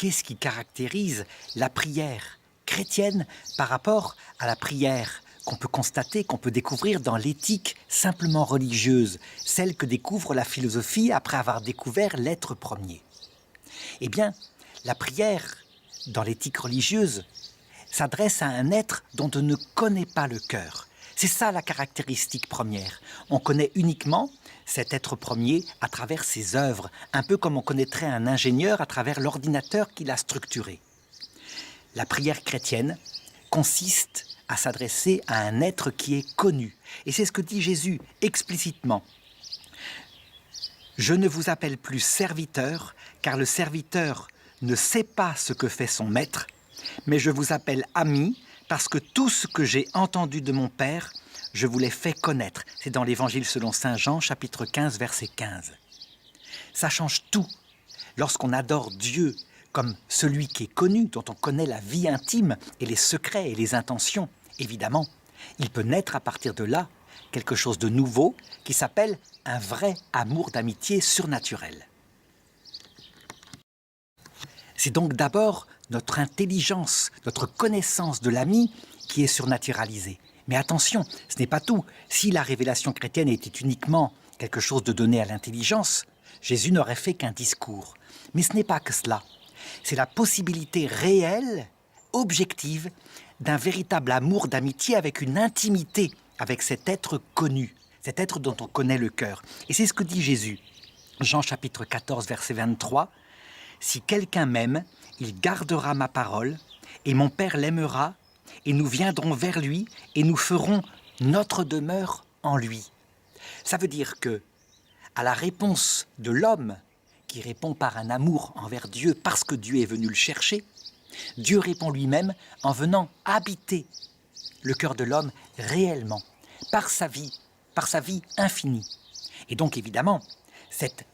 qu'est-ce qui caractérise la prière chrétienne par rapport à la prière qu'on peut constater, qu'on peut découvrir dans l'éthique simplement religieuse, celle que découvre la philosophie après avoir découvert l'être premier. Eh bien, la prière, dans l'éthique religieuse, s'adresse à un être dont on ne connaît pas le cœur. C'est ça la caractéristique première. On connaît uniquement cet être premier à travers ses œuvres, un peu comme on connaîtrait un ingénieur à travers l'ordinateur qu'il a structuré. La prière chrétienne consiste à s'adresser à un être qui est connu. Et c'est ce que dit Jésus explicitement. « Je ne vous appelle plus serviteur, car le serviteur ne sait pas ce que fait son maître, mais je vous appelle ami, parce que tout ce que j'ai entendu de mon Père, je vous l'ai fait connaître. » C'est dans l'Évangile selon saint Jean, chapitre 15, verset 15. Ça change tout. Lorsqu'on adore Dieu comme celui qui est connu, dont on connaît la vie intime et les secrets et les intentions, évidemment, il peut naître à partir de là quelque chose de nouveau qui s'appelle un vrai amour d'amitié surnaturel. C'est donc d'abord notre intelligence, notre connaissance de l'ami qui est surnaturalisée. Mais attention, ce n'est pas tout. Si la révélation chrétienne était uniquement quelque chose de donné à l'intelligence, Jésus n'aurait fait qu'un discours. Mais ce n'est pas que cela. C'est la possibilité réelle, objective, d'un véritable amour d'amitié avec une intimité avec cet être connu, cet être dont on connaît le cœur. Et c'est ce que dit Jésus. Jean chapitre 14, verset 23. « Si quelqu'un m'aime, il gardera ma parole, et mon Père l'aimera, et nous viendrons vers lui, et nous ferons notre demeure en lui. » Ça veut dire que, à la réponse de l'homme, qui répond par un amour envers Dieu parce que Dieu est venu le chercher, Dieu répond lui-même en venant habiter le cœur de l'homme réellement, par sa vie infinie. Et donc évidemment, cette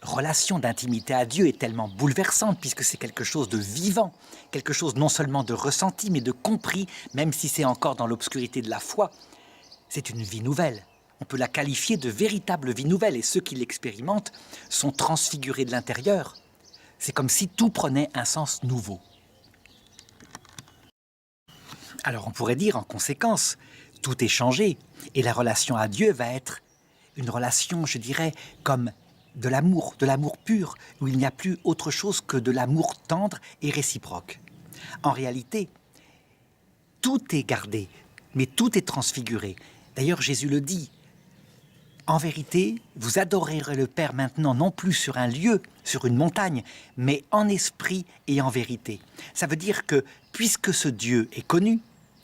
relation d'intimité à Dieu est tellement bouleversante puisque c'est quelque chose de vivant, quelque chose non seulement de ressenti mais de compris, même si c'est encore dans l'obscurité de la foi. C'est une vie nouvelle. On peut la qualifier de véritable vie nouvelle et ceux qui l'expérimentent sont transfigurés de l'intérieur. C'est comme si tout prenait un sens nouveau. Alors on pourrait dire en conséquence, tout est changé et la relation à Dieu va être une relation, je dirais, comme de l'amour pur, où il n'y a plus autre chose que de l'amour tendre et réciproque. En réalité, tout est gardé, mais tout est transfiguré. D'ailleurs, Jésus le dit, « En vérité, vous adorerez le Père maintenant, non plus sur un lieu, sur une montagne, mais en esprit et en vérité. » Ça veut dire que, puisque ce Dieu est connu,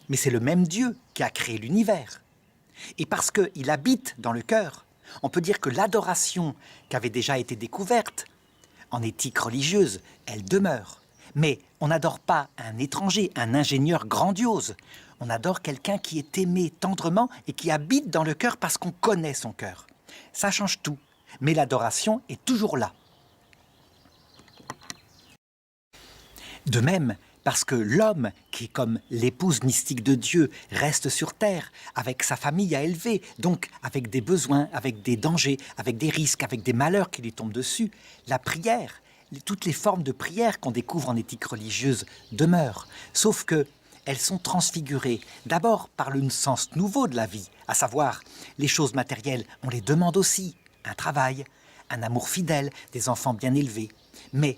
mais c'est le même Dieu qui a créé l'univers, et parce qu'il habite dans le cœur, on peut dire que l'adoration qui avait déjà été découverte en éthique religieuse, elle demeure. Mais on n'adore pas un étranger, un ingénieur grandiose. On adore quelqu'un qui est aimé tendrement et qui habite dans le cœur parce qu'on connaît son cœur. Ça change tout, mais l'adoration est toujours là. De même, parce que l'homme, qui est comme l'épouse mystique de Dieu, reste sur terre, avec sa famille à élever, donc avec des besoins, avec des dangers, avec des risques, avec des malheurs qui lui tombent dessus, la prière, toutes les formes de prière qu'on découvre en éthique religieuse demeurent, sauf que elles sont transfigurées, d'abord par le sens nouveau de la vie, à savoir les choses matérielles, on les demande aussi, un travail, un amour fidèle, des enfants bien élevés, mais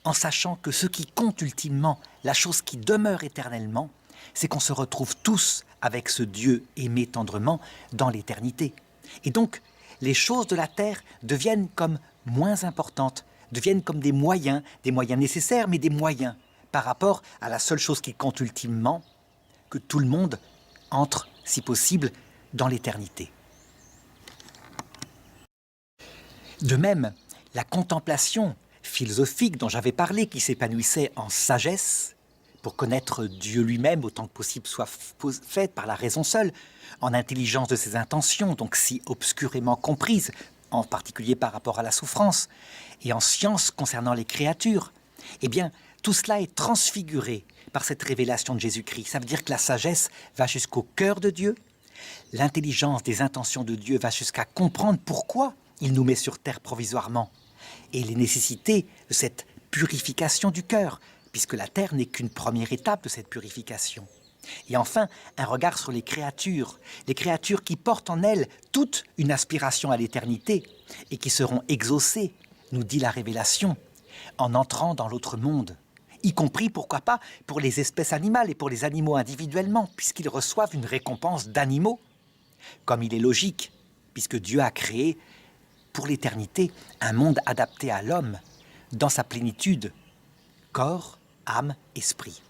en sachant que ce qui compte ultimement, la chose qui demeure éternellement, c'est qu'on se retrouve tous avec ce Dieu aimé tendrement dans l'éternité. Et donc, les choses de la terre deviennent comme moins importantes, deviennent comme des moyens nécessaires, mais des moyens par rapport à la seule chose qui compte ultimement, que tout le monde entre, si possible, dans l'éternité. De même, la contemplation philosophique dont j'avais parlé, qui s'épanouissait en sagesse, pour connaître Dieu lui-même autant que possible soit faite par la raison seule, en intelligence de ses intentions, donc si obscurément comprises, en particulier par rapport à la souffrance, et en science concernant les créatures, eh bien, tout cela est transfiguré par cette révélation de Jésus-Christ. Ça veut dire que la sagesse va jusqu'au cœur de Dieu, l'intelligence des intentions de Dieu va jusqu'à comprendre pourquoi il nous met sur terre provisoirement, et les nécessités de cette purification du cœur, puisque la terre n'est qu'une première étape de cette purification. Et enfin, un regard sur les créatures qui portent en elles toute une aspiration à l'éternité et qui seront exaucées, nous dit la Révélation, en entrant dans l'autre monde, y compris, pourquoi pas, pour les espèces animales et pour les animaux individuellement, puisqu'ils reçoivent une récompense d'animaux, comme il est logique, puisque Dieu a créé pour l'éternité un monde adapté à l'homme dans sa plénitude, corps, âme, esprit.